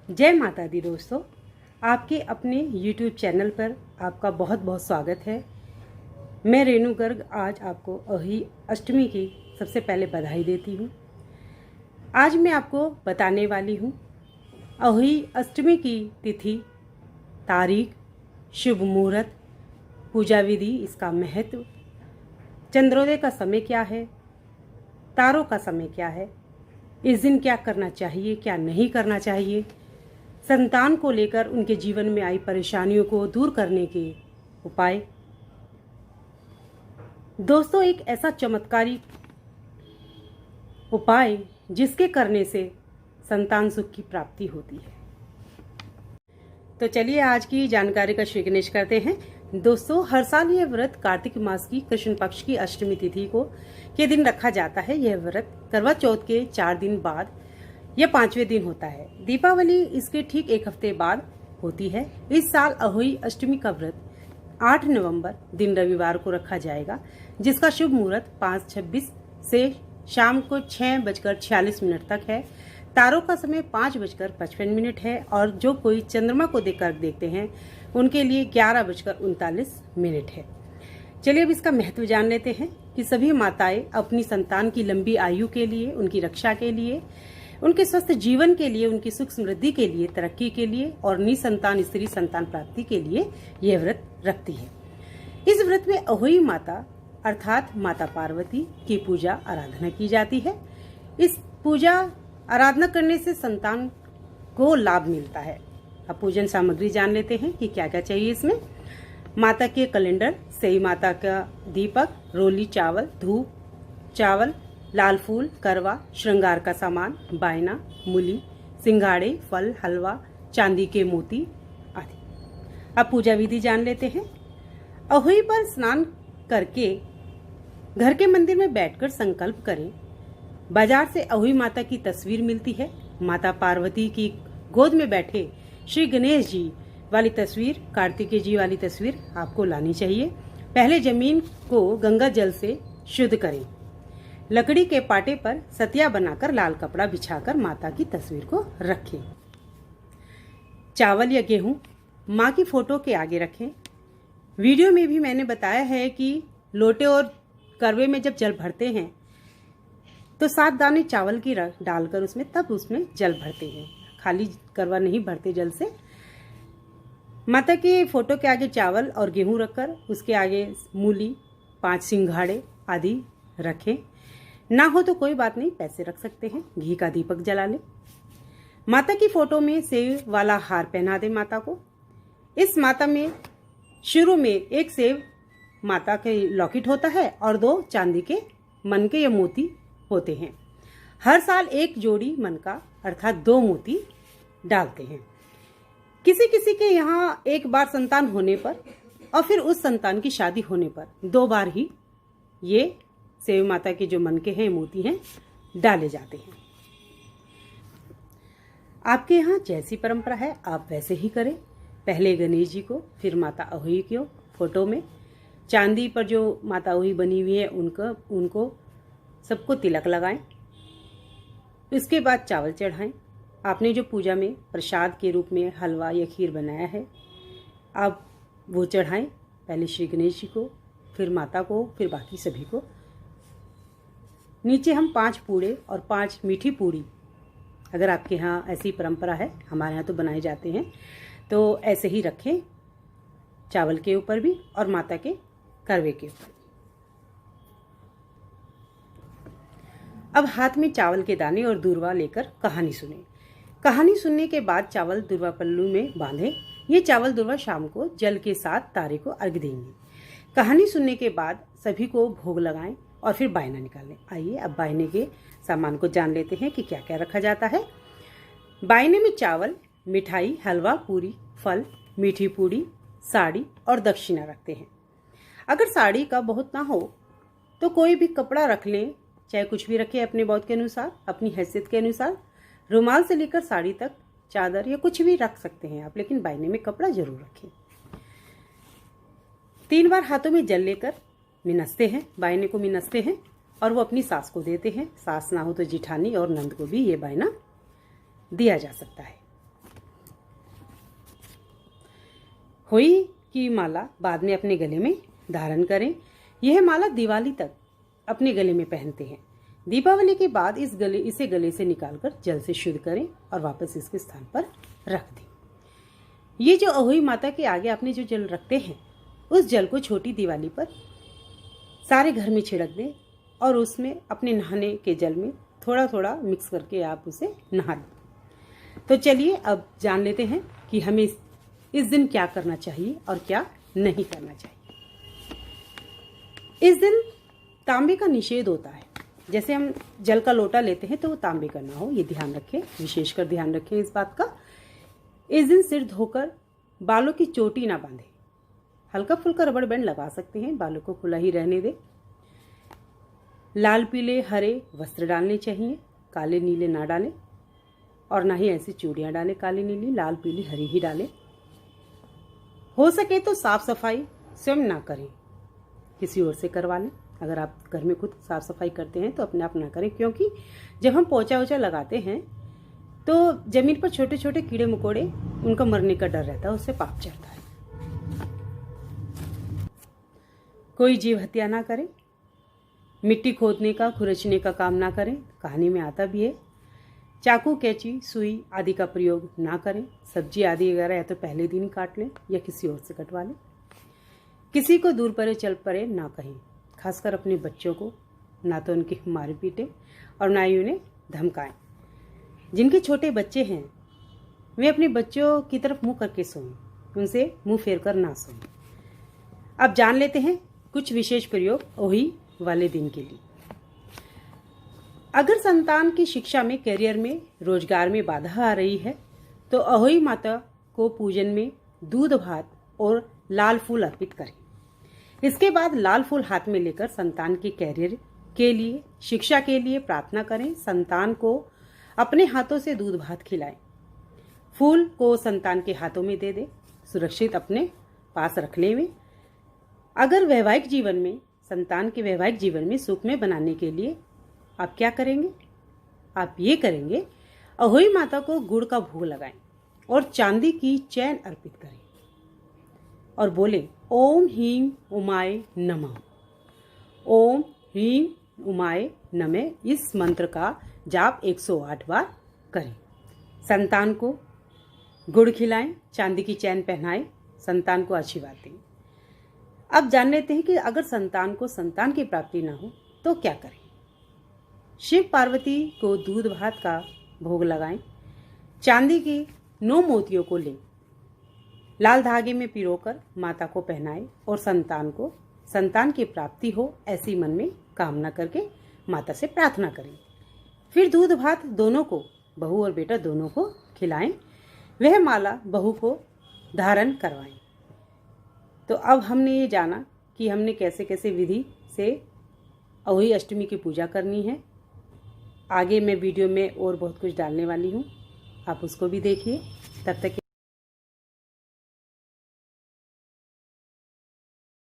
जय माता दी दोस्तों, आपके अपने YouTube चैनल पर आपका बहुत बहुत स्वागत है। मैं रेणु गर्ग आज आपको अहोई अष्टमी की सबसे पहले बधाई देती हूँ। आज मैं आपको बताने वाली हूँ अहोई अष्टमी की तिथि, तारीख, शुभ मुहूर्त, पूजा विधि, इसका महत्व, चंद्रोदय का समय क्या है, तारों का समय क्या है, इस दिन क्या करना चाहिए क्या नहीं करना चाहिए, संतान को लेकर उनके जीवन में आई परेशानियों को दूर करने के उपाय। दोस्तों, एक ऐसा चमत्कारी उपाय जिसके करने से संतान सुख की प्राप्ति होती है। तो चलिए आज की जानकारी का श्री गणेश करते हैं। दोस्तों, हर साल यह व्रत कार्तिक मास की कृष्ण पक्ष की अष्टमी तिथि को के दिन रखा जाता है। यह व्रत करवा चौथ के 4 दिन बाद यह 5वें दिन होता है। दीपावली इसके ठीक एक हफ्ते बाद होती है। इस साल अहोई अष्टमी का व्रत 8 नवंबर दिन रविवार को रखा जाएगा, जिसका शुभ मुहूर्त 5:26 से शाम को 6:46 तक है। तारों का समय 5:55 है और जो कोई चंद्रमा को देखते हैं उनके लिए 11:39 है। चलिए अब इसका महत्व जान लेते हैं कि सभी माताएं अपनी संतान की लंबी आयु के लिए, उनकी रक्षा के लिए, उनके स्वस्थ जीवन के लिए, उनकी सुख समृद्धि के लिए, तरक्की के लिए और निसंतान स्त्री संतान प्राप्ति के लिए यह व्रत रखती है। इस व्रत में अहोई माता अर्थात माता पार्वती की पूजा आराधना की जाती है। इस पूजा आराधना करने से संतान को लाभ मिलता है। अब पूजन सामग्री जान लेते हैं कि क्या क्या चाहिए इसमें। माता के कैलेंडर, सई माता का दीपक, रोली चावल, धूप, चावल, लाल फूल, करवा, श्रृंगार का सामान, बायना, मूली, सिंघाड़े, फल, हलवा, चांदी के मोती आदि। अब पूजा विधि जान लेते हैं। अहोई पर स्नान करके घर के मंदिर में बैठकर संकल्प करें। बाजार से अहोई माता की तस्वीर मिलती है। माता पार्वती की गोद में बैठे श्री गणेश जी वाली तस्वीर, कार्तिकेय जी वाली तस्वीर आपको लानी चाहिए। पहले जमीन को गंगा जल से शुद्ध करें। लकड़ी के पाटे पर सतिया बनाकर लाल कपड़ा बिछाकर माता की तस्वीर को रखें। चावल या गेहूं माँ की फोटो के आगे रखें। वीडियो में भी मैंने बताया है कि लोटे और करवे में जब जल भरते हैं तो 7 दाने चावल की डालकर उसमें जल भरते हैं। खाली करवा नहीं भरते जल से। माता की फोटो के आगे चावल और गेहूं रखकर उसके आगे मूली, 5 सिंघाड़े आदि रखें। ना हो तो कोई बात नहीं, पैसे रख सकते हैं। घी का दीपक जला ले। माता की फोटो में सेब वाला हार पहना दे माता को। इस माता में शुरू में एक सेब माता के लॉकेट होता है और 2 चांदी के मन के या मोती होते हैं। हर साल एक जोड़ी मन का अर्थात 2 मोती डालते हैं। किसी किसी के यहाँ एक बार संतान होने पर और फिर उस संतान की शादी होने पर 2 बार ही ये सेव माता के जो मन के हैं मोती हैं डाले जाते हैं। आपके यहाँ जैसी परंपरा है आप वैसे ही करें। पहले गणेश जी को, फिर माता अहोई को फोटो में, चांदी पर जो माता अहोई बनी हुई है उनको सबको तिलक लगाएं। इसके बाद चावल चढ़ाएं। आपने जो पूजा में प्रसाद के रूप में हलवा या खीर बनाया है आप वो चढ़ाएं। पहले श्री गणेश जी को, फिर माता को, फिर बाकी सभी को। नीचे हम 5 पूड़े और 5 मीठी पूड़ी, अगर आपके यहाँ ऐसी परंपरा है, हमारे यहाँ तो बनाए जाते हैं, तो ऐसे ही रखें। चावल के ऊपर भी और माता के करवे के ऊपर। अब हाथ में चावल के दाने और दूर्वा लेकर कहानी सुने। कहानी सुनने के बाद चावल दूर्वा पल्लू में बांधें। ये चावल दूर्वा शाम को जल के साथ तारे को अर्घ देंगे। कहानी सुनने के बाद सभी को भोग लगाएं और फिर बायना निकालें। आइए अब बायने के सामान को जान लेते हैं कि क्या क्या रखा जाता है। बायने में चावल, मिठाई, हलवा, पूरी, फल, मीठी पूड़ी, साड़ी और दक्षिणा रखते हैं। अगर साड़ी का बहुत ना हो तो कोई भी कपड़ा रख लें, चाहे कुछ भी रखें अपने बहुत के अनुसार, अपनी हैसियत के अनुसार। रुमाल से लेकर साड़ी तक, चादर या कुछ भी रख सकते हैं आप, लेकिन बायने में कपड़ा जरूर रखें। 3 बार हाथों में जल लेकर मिनसते हैं, बायने को मिनसते हैं और वो अपनी सास को देते हैं। सास ना हो तो जिठानी और नंद को भी ये बायना दिया जा सकता है। खोई की माला बाद में अपने गले में धारण करें। यह माला दिवाली तक अपने गले में पहनते हैं। दीपावली के बाद इसे गले से निकालकर जल से शुद्ध करें और वापस इसके स्थान पर रख दें। ये जो अहोई माता के आगे आपने जो जल रखते हैं, उस जल को छोटी दिवाली पर सारे घर में छिड़क दें और उसमें अपने नहाने के जल में थोड़ा थोड़ा मिक्स करके आप उसे नहा लें। तो चलिए अब जान लेते हैं कि हमें इस दिन क्या करना चाहिए और क्या नहीं करना चाहिए। इस दिन तांबे का निषेध होता है। जैसे हम जल का लोटा लेते हैं तो वो तांबे का ना हो, ये ध्यान रखें, विशेषकर ध्यान रखें इस बात का। इस दिन सिर धोकर बालों की चोटी ना बांधें। हल्का फुल्का रबड़ बैंड लगा सकते हैं, बालों को खुला ही रहने दें। लाल पीले हरे वस्त्र डालने चाहिए, काले नीले ना डालें और ना ही ऐसी चूड़ियाँ डालें काली नीली, लाल पीली हरी ही डालें। हो सके तो साफ सफाई स्वयं ना करें, किसी और से करवा लें। अगर आप घर में खुद साफ सफाई करते हैं तो अपने आप ना करें, क्योंकि जब हम पोछा वोछा लगाते हैं तो जमीन पर छोटे छोटे कीड़े मकोड़े, उनका मरने का डर रहता है, उससे पाप चढ़ता है। कोई जीव हत्या ना करें, मिट्टी खोदने का खुरचने का काम ना करें, कहानी में आता भी है। चाकू कैंची सुई आदि का प्रयोग ना करें। सब्जी आदि वगैरह या तो पहले दिन ही काट लें या किसी और से कटवा लें। किसी को दूर परे चल परे ना कहें, खासकर अपने बच्चों को। ना तो उनकी मार पीटें और ना ही उन्हें धमकाएं। जिनके छोटे बच्चे हैं वे अपने बच्चों की तरफ मुंह करके सोएं, उनसे मुंह फेर कर ना सोएं। अब जान लेते हैं कुछ विशेष प्रयोग अहोई वाले दिन के लिए। अगर संतान की शिक्षा में, करियर में, रोजगार में बाधा आ रही है तो अहोई माता को पूजन में दूध भात और लाल फूल अर्पित करें। इसके बाद लाल फूल हाथ में लेकर संतान के करियर के लिए, शिक्षा के लिए प्रार्थना करें। संतान को अपने हाथों से दूध भात खिलाएं। फूल को संतान के हाथों में दे दें, सुरक्षित अपने पास रख लें। अगर वैवाहिक जीवन में, संतान के वैवाहिक जीवन में सुखमय बनाने के लिए आप क्या करेंगे? आप ये करेंगे, अहोई माता को गुड़ का भोग लगाएं और चांदी की चैन अर्पित करें और बोले ओम ह्रीं उमाय नमः। ओम ह्रीं उमाय नमः इस मंत्र का जाप 108 बार करें। संतान को गुड़ खिलाएं, चांदी की चैन पहनाएं, संतान को आशीर्वाद दें। अब जान लेते हैं कि अगर संतान को संतान की प्राप्ति ना हो तो क्या करें। शिव पार्वती को दूध भात का भोग लगाएं। चांदी के 9 मोतियों को लें, लाल धागे में पिरोकर माता को पहनाएं और संतान को संतान की प्राप्ति हो ऐसी मन में कामना करके माता से प्रार्थना करें। फिर दूध भात दोनों को, बहू और बेटा दोनों को खिलाएं। वह माला बहू को धारण करवाएं। तो अब हमने ये जाना कि हमने कैसे कैसे विधि से अहोई अष्टमी की पूजा करनी है। आगे मैं वीडियो में और बहुत कुछ डालने वाली हूँ, आप उसको भी देखिए। तब तक